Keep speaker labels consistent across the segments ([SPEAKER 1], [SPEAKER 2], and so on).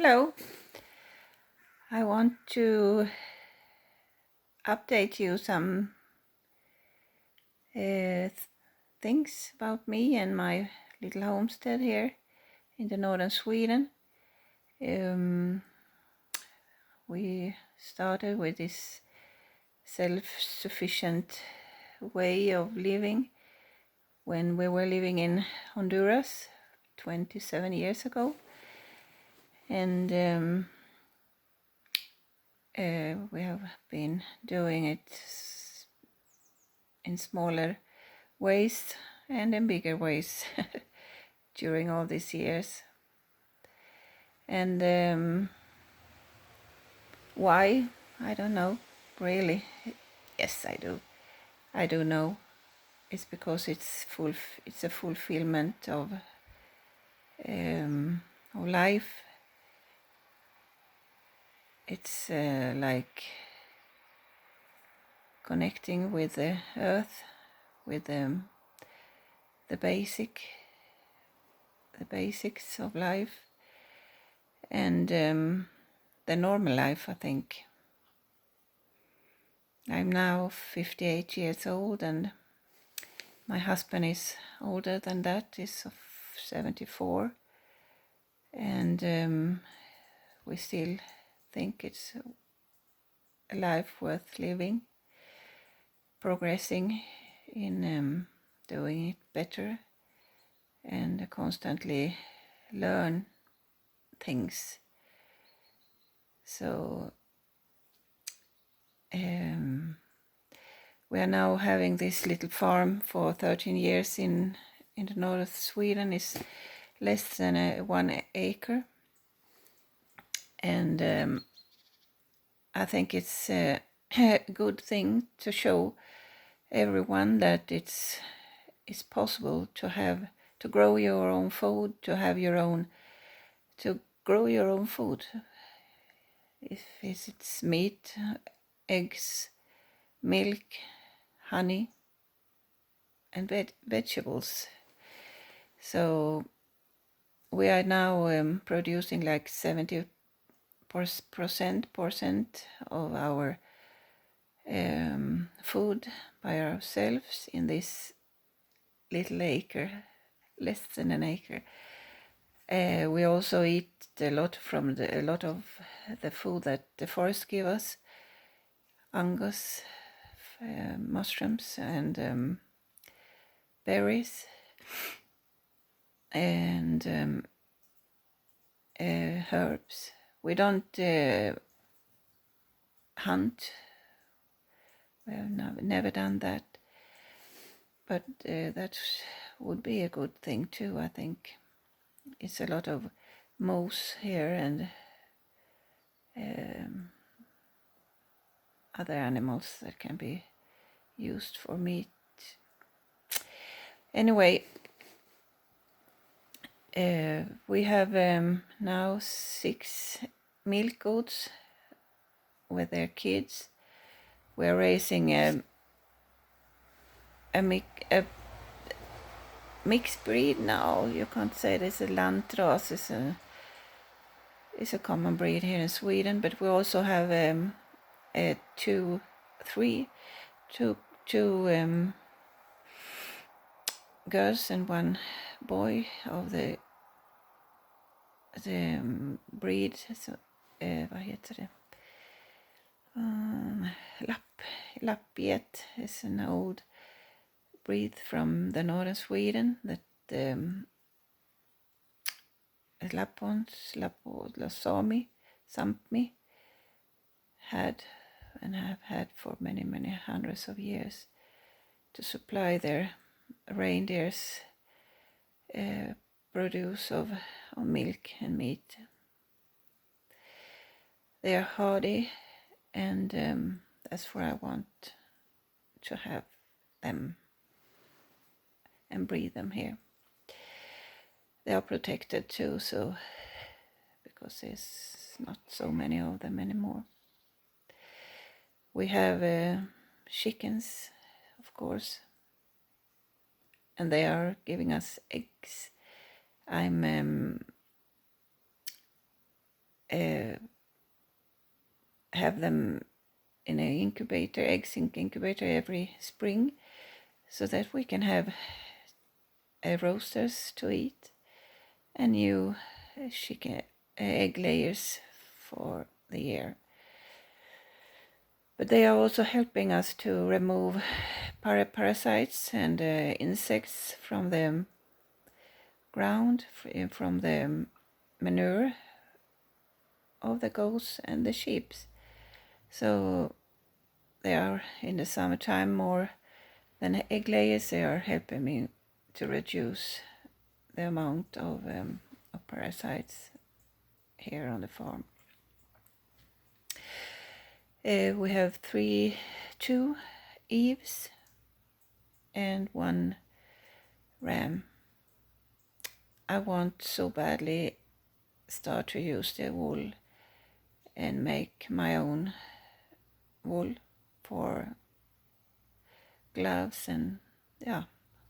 [SPEAKER 1] Hello. I want to update you some things about me and my little homestead here in the northern Sweden. We started with this self-sufficient way of living when we were living in Honduras 27 years ago, and we have been doing it in smaller ways and in bigger ways during all these years. And why? I don't know, really. Yes, I do. I do know. It's because it's a fulfillment of life. It's like connecting with the earth, with the basics of life, and the normal life, I think. I'm now 58 years old, and my husband is older than that, is of 74, and we still think it's a life worth living, progressing in doing it better, and constantly learn things. So we are now having this little farm for 13 years in the north of Sweden. It's less than 1 acre, and I think it's a good thing to show everyone that it's possible to grow your own food, to grow your own food. If it's meat, eggs, milk, honey, and vegetables. So we are now producing like 70% of our food by ourselves in this little acre, less than an acre. We also eat a lot of the food that the forest give us, fungus, mushrooms, and berries, and herbs. We don't hunt. We have never done that, but that would be a good thing too, I think. It's a lot of moose here and other animals that can be used for meat. Anyway, we have now 6 milk goats with their kids. We're raising a mixed breed now. You can't say this. A lantras is a common breed here in Sweden, but we also have two girls and 1 boy of the breed. Så, vad heter det? Lappget is an old breed from the northern Sweden that Sápmi had and have had for many hundreds of years to supply their reindeers produce of milk and meat. They are hardy, and that's where I want to have them and breed them here. They are protected too, so because there's not so many of them anymore. We have chickens, of course, and they are giving us eggs. I'm have them in an incubator, eggs in incubator every spring, so that we can have roasters to eat and new chicken egg layers for the year. But they are also helping us to remove parasites and insects from the ground, from the manure of the goats and the sheep. So they are, in the summertime, more than egg layers. They are helping me to reduce the amount of parasites here on the farm. We have 2 eves and 1 ram. I want so badly start to use the wool and make my own wool for gloves and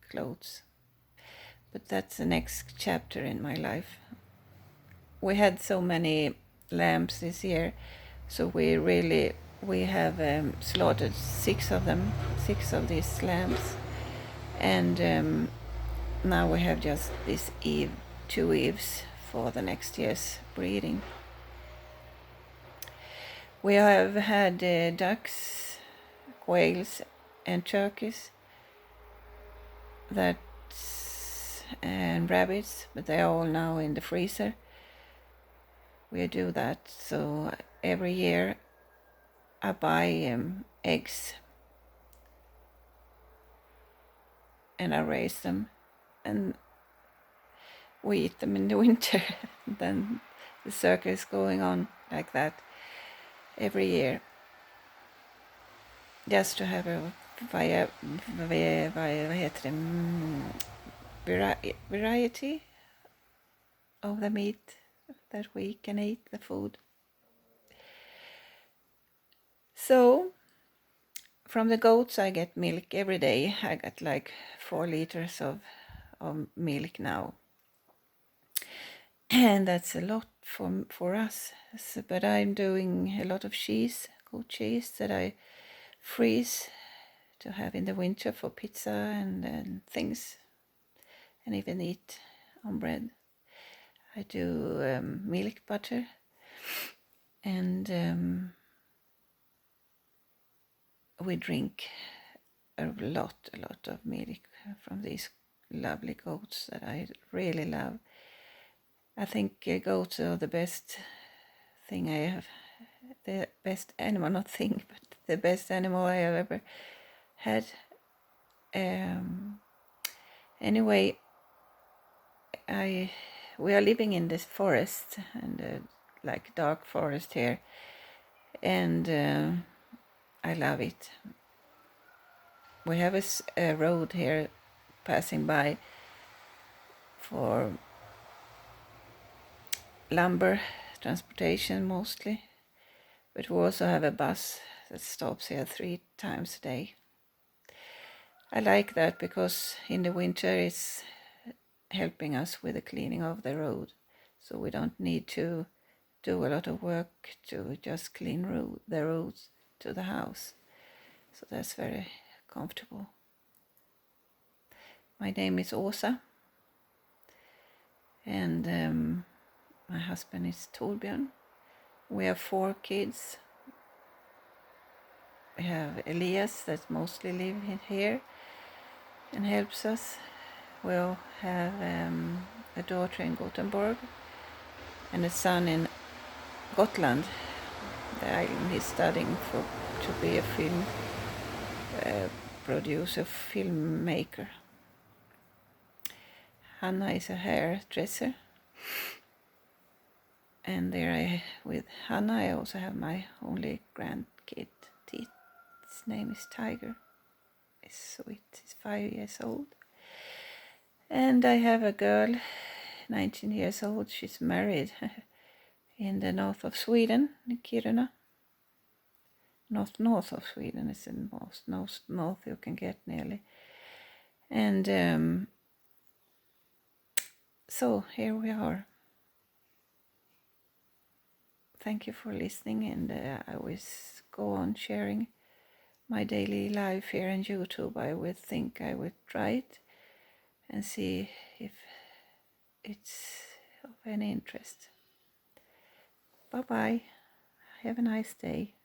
[SPEAKER 1] clothes. But that's the next chapter in my life. We had so many lambs this year, so we have slaughtered 6 of them, 6 of these lambs, and now we have just this 2 eves for the next year's breeding. We have had ducks, quails, and turkeys, and rabbits, but they are all now in the freezer. We do that, so every year I buy eggs and I raise them, and we eat them in the winter. Then the circle is going on like that every year, just to have a variety of the meat that we can eat, the food. So from the goats I get milk every day. I got like 4 liters of milk now, and that's a lot for us. So, but I'm doing a lot of goat cheese that I freeze to have in the winter for pizza and things, and even eat on bread. I do milk butter, and we drink a lot of milk from these lovely goats that I really love. I think goats are the best thing I have, the best animal, not thing, but the best animal I have ever had. Anyway, we are living in this forest, and like dark forest here, and I love it. We have a road here passing by for lumber transportation mostly, but we also have a bus that stops here 3 times a day. I like that because in the winter it's helping us with the cleaning of the road, so we don't need to do a lot of work to just clean the roads to the house. So that's very comfortable. My name is Åsa, and my husband is Torbjörn. We have 4 kids. We have Elias that mostly lives here and helps us. We'll have a daughter in Gothenburg and a son in Gotland, the island. He's studying to be a film producer, filmmaker. Hanna is a hairdresser, and with Hanna I also have my only grandkid. His name is Tiger. It's sweet. He's 5 years old. And I have a girl, 19 years old. She's married in the north of Sweden, in Kiruna. North of Sweden is the most north you can get nearly. And so here we are. thank you for listening, and I always go on sharing my daily life here on YouTube. I would think I would try it and see if it's of any interest. Bye bye. Have a nice day.